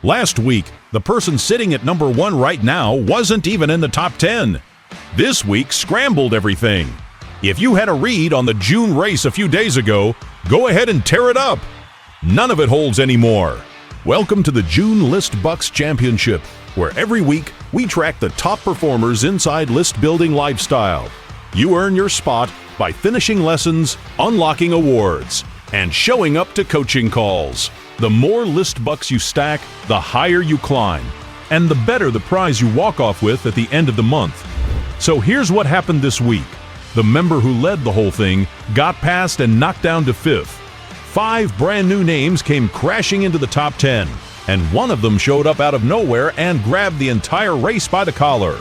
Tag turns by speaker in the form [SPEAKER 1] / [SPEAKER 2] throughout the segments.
[SPEAKER 1] Last week, the person sitting at number 1 right now wasn't even in the top 10. This week scrambled everything. If you had a read on the June race a few days ago, go ahead and tear it up. None of it holds anymore. Welcome to the June List Bucks Championship, where every week we track the top performers inside list building lifestyle. You earn your spot by finishing lessons, unlocking awards, and showing up to coaching calls. The more list bucks you stack, the higher you climb, and the better the prize you walk off with at the end of the month. So here's what happened this week. The member who led the whole thing got past and knocked down to 5th. 5 brand new names came crashing into the top 10, and one of them showed up out of nowhere and grabbed the entire race by the collar.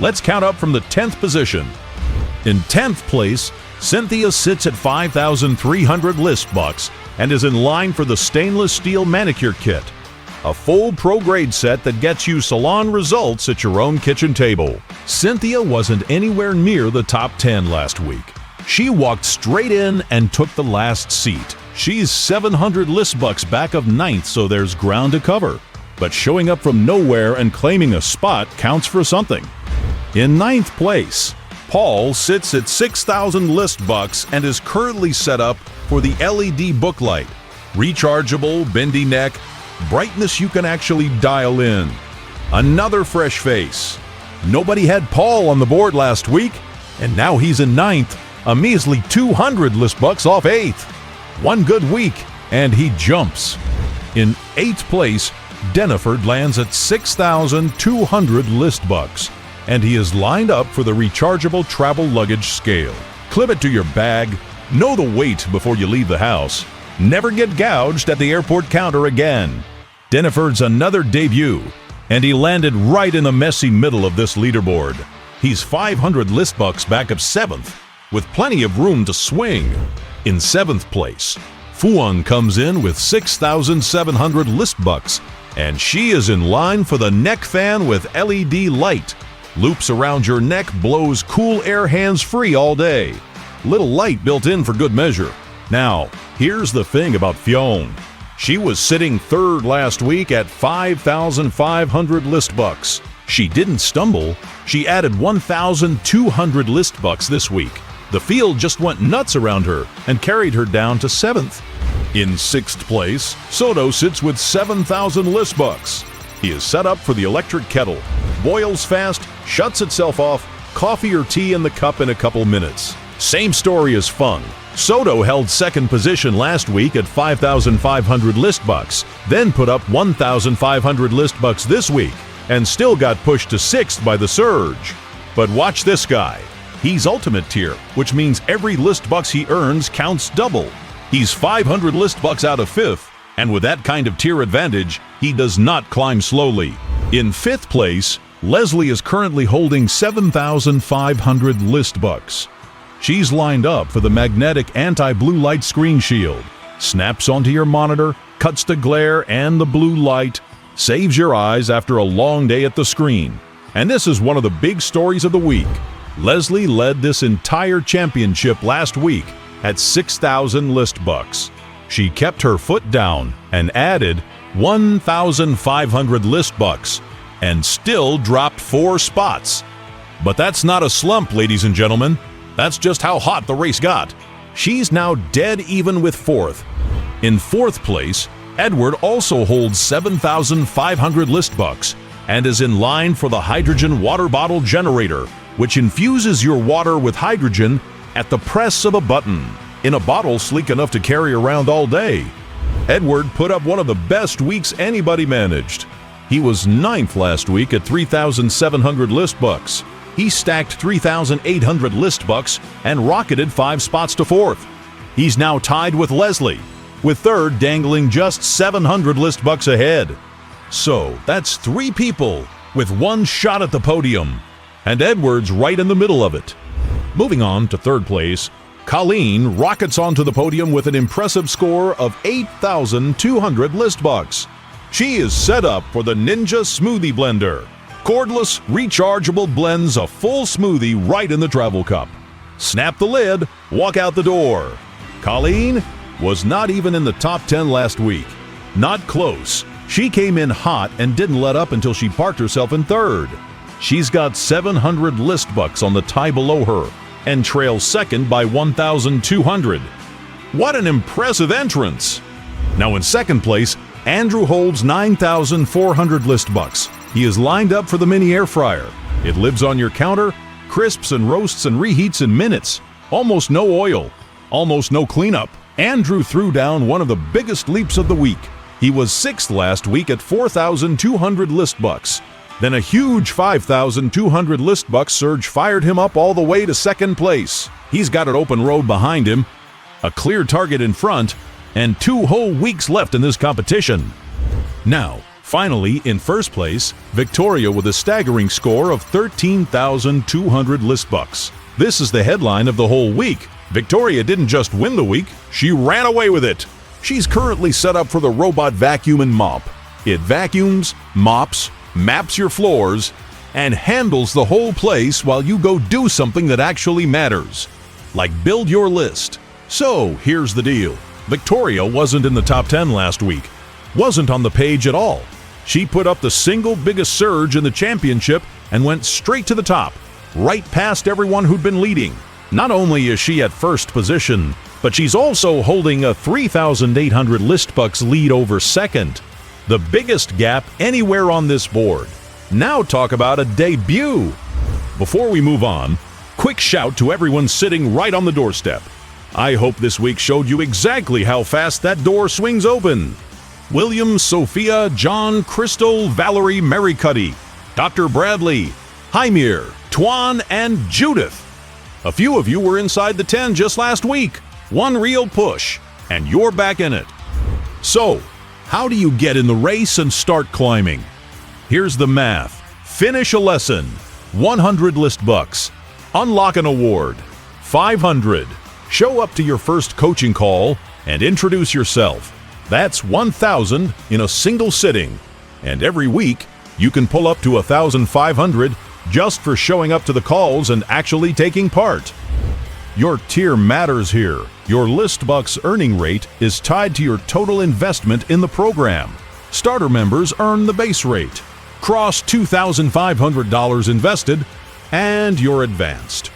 [SPEAKER 1] Let's count up from the 10th position. In 10th place, Cynthia sits at 5,300 list bucks and is in line for the stainless steel manicure kit, a full pro-grade set that gets you salon results at your own kitchen table. Cynthia wasn't anywhere near the top 10 last week. She walked straight in and took the last seat. She's 700 list bucks back of 9th, so there's ground to cover. But showing up from nowhere and claiming a spot counts for something. In 9th place, Paul sits at 6,000 list bucks and is currently set up for the LED booklight. Rechargeable, bendy neck, brightness you can actually dial in. Another fresh face. Nobody had Paul on the board last week, and now he's in 9th, a measly 200 list bucks off 8th. One good week, and he jumps. In 8th place, Deniford lands at 6,200 list bucks, and he is lined up for the rechargeable travel luggage scale. Clip it to your bag, know the weight before you leave the house. Never get gouged at the airport counter again. Deniford's another debut, and he landed right in the messy middle of this leaderboard. He's 500 list bucks back of 7th, with plenty of room to swing. In 7th place, Fuang comes in with 6,700 list bucks, and she is in line for the neck fan with LED light. Loops around your neck, blows cool air hands-free all day. Little light built in for good measure. Now, here's the thing about Fionn. She was sitting 3rd last week at 5,500 list bucks. She didn't stumble. She added 1,200 list bucks this week. The field just went nuts around her and carried her down to 7th. In 6th place, Soto sits with 7,000 list bucks. He is set up for the electric kettle. Boils fast, shuts itself off, coffee or tea in the cup in a couple minutes. Same story as Fung. Soto held 2nd position last week at 5,500 list bucks, then put up 1,500 list bucks this week, and still got pushed to 6th by the surge. But watch this guy. He's ultimate tier, which means every list bucks he earns counts double. He's 500 list bucks out of 5th, and with that kind of tier advantage, he does not climb slowly. In 5th place, Leslie is currently holding 7,500 list bucks. She's lined up for the magnetic anti-blue light screen shield. Snaps onto your monitor, cuts the glare and the blue light, saves your eyes after a long day at the screen. And this is one of the big stories of the week. Leslie led this entire championship last week at 6,000 list bucks. She kept her foot down and added 1,500 list bucks and still dropped 4 spots. But that's not a slump, ladies and gentlemen. That's just how hot the race got. She's now dead even with 4th. In 4th place, Edward also holds 7,500 list bucks and is in line for the hydrogen water bottle generator, which infuses your water with hydrogen at the press of a button, in a bottle sleek enough to carry around all day. Edward put up one of the best weeks anybody managed. He was 9th last week at 3,700 list bucks. He stacked 3,800 list bucks and rocketed 5 spots to 4th. He's now tied with Leslie, with 3rd dangling just 700 list bucks ahead. So that's 3 people with 1 shot at the podium, and Edward's right in the middle of it. Moving on to 3rd place, Colleen rockets onto the podium with an impressive score of 8,200 list bucks. She is set up for the Ninja Smoothie Blender. Cordless, rechargeable blends a full smoothie right in the travel cup. Snap the lid, walk out the door. Colleen was not even in the top 10 last week. Not close. She came in hot and didn't let up until she parked herself in third. She's got 700 list bucks on the tie below her and trails second by 1,200. What an impressive entrance! Now in second place, Andrew holds 9,400 list bucks. He is lined up for the mini air fryer. It lives on your counter, crisps and roasts and reheats in minutes. Almost no oil, almost no cleanup. Andrew threw down one of the biggest leaps of the week. He was sixth last week at 4,200 list bucks. Then a huge 5,200 list bucks surge fired him up all the way to second place. He's got an open road behind him, a clear target in front, and 2 whole weeks left in this competition. Now, finally, in first place, Victoria with a staggering score of 13,200 list bucks. This is the headline of the whole week. Victoria didn't just win the week, she ran away with it. She's currently set up for the robot vacuum and mop. It vacuums, mops, maps your floors, and handles the whole place while you go do something that actually matters, like build your list. So here's the deal. Victoria wasn't in the top 10 last week, wasn't on the page at all. She put up the single biggest surge in the championship and went straight to the top, right past everyone who'd been leading. Not only is she at first position, but she's also holding a 3,800 list bucks lead over second, the biggest gap anywhere on this board. Now talk about a debut. Before we move on, quick shout to everyone sitting right on the doorstep. I hope this week showed you exactly how fast that door swings open. William, Sophia, John, Crystal, Valerie, Mary Cuddy, Dr. Bradley, Jaimir, Twan, and Judith. A few of you were inside the 10 just last week. One real push, and you're back in it. So, how do you get in the race and start climbing? Here's the math. Finish a lesson, 100 list bucks. Unlock an award, 500. Show up to your first coaching call and introduce yourself. That's 1,000 in a single sitting. And every week, you can pull up to 1,500 just for showing up to the calls and actually taking part. Your tier matters here. Your list bucks earning rate is tied to your total investment in the program. Starter members earn the base rate. Cross $2,500 invested, and you're advanced,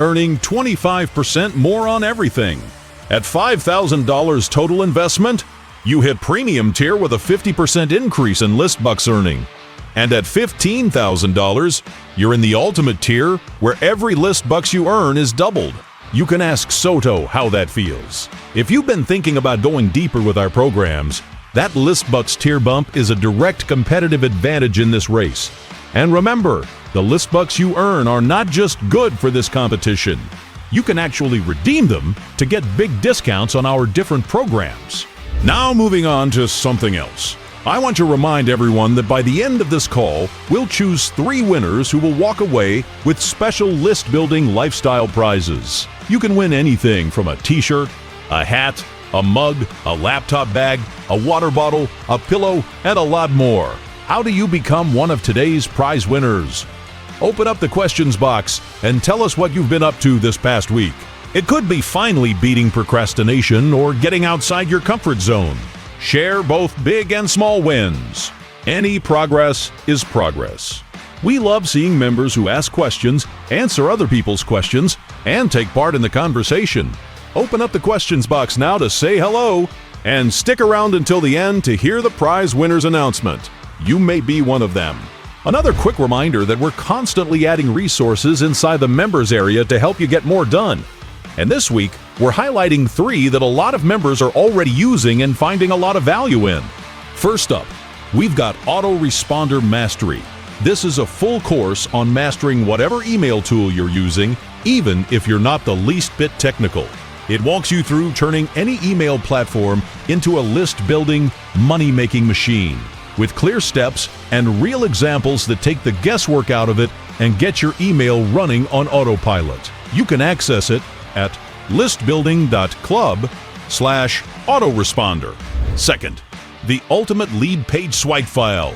[SPEAKER 1] earning 25% more on everything. At $5,000 total investment, you hit premium tier with a 50% increase in list bucks earning. And at $15,000, you're in the ultimate tier where every list bucks you earn is doubled. You can ask Soto how that feels. If you've been thinking about going deeper with our programs, that list bucks tier bump is a direct competitive advantage in this race. And remember, the list bucks you earn are not just good for this competition. You can actually redeem them to get big discounts on our different programs. Now moving on to something else. I want to remind everyone that by the end of this call, we'll choose 3 winners who will walk away with special list-building lifestyle prizes. You can win anything from a t-shirt, a hat, a mug, a laptop bag, a water bottle, a pillow, and a lot more. How do you become one of today's prize winners? Open up the questions box and tell us what you've been up to this past week. It could be finally beating procrastination or getting outside your comfort zone. Share both big and small wins. Any progress is progress. We love seeing members who ask questions, answer other people's questions, and take part in the conversation. Open up the questions box now to say hello, and stick around until the end to hear the prize winners announcement. You may be one of them. Another quick reminder that we're constantly adding resources inside the members area to help you get more done. And this week, we're highlighting 3 that a lot of members are already using and finding a lot of value in. First up, we've got Autoresponder Mastery. This is a full course on mastering whatever email tool you're using, even if you're not the least bit technical. It walks you through turning any email platform into a list-building, money-making machine, with clear steps and real examples that take the guesswork out of it and get your email running on autopilot. You can access it at listbuilding.club/autoresponder. Second, the Ultimate Lead Page Swipe File.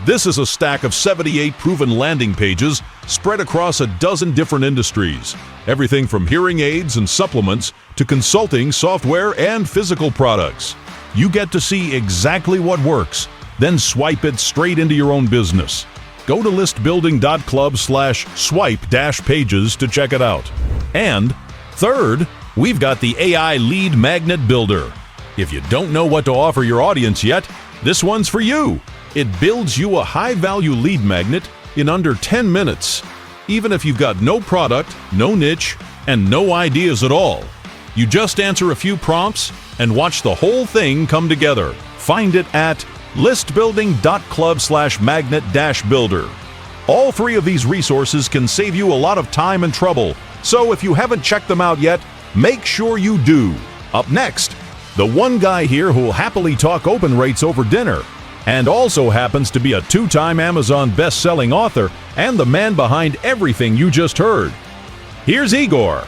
[SPEAKER 1] This is a stack of 78 proven landing pages spread across a dozen different industries. Everything from hearing aids and supplements to consulting, software, and physical products. You get to see exactly what works then swipe it straight into your own business. Go to listbuilding.club/swipe-pages to check it out. And third, we've got the AI Lead Magnet Builder. If you don't know what to offer your audience yet, this one's for you. It builds you a high-value lead magnet in under 10 minutes, even if you've got no product, no niche, and no ideas at all. You just answer a few prompts and watch the whole thing come together. Find it at listbuilding.club/magnet-builder. All three of these resources can save you a lot of time and trouble, so if you haven't checked them out yet, make sure you do. Up next, the one guy here who'll happily talk open rates over dinner, and also happens to be a 2-time Amazon best-selling author and the man behind everything you just heard. Here's Igor.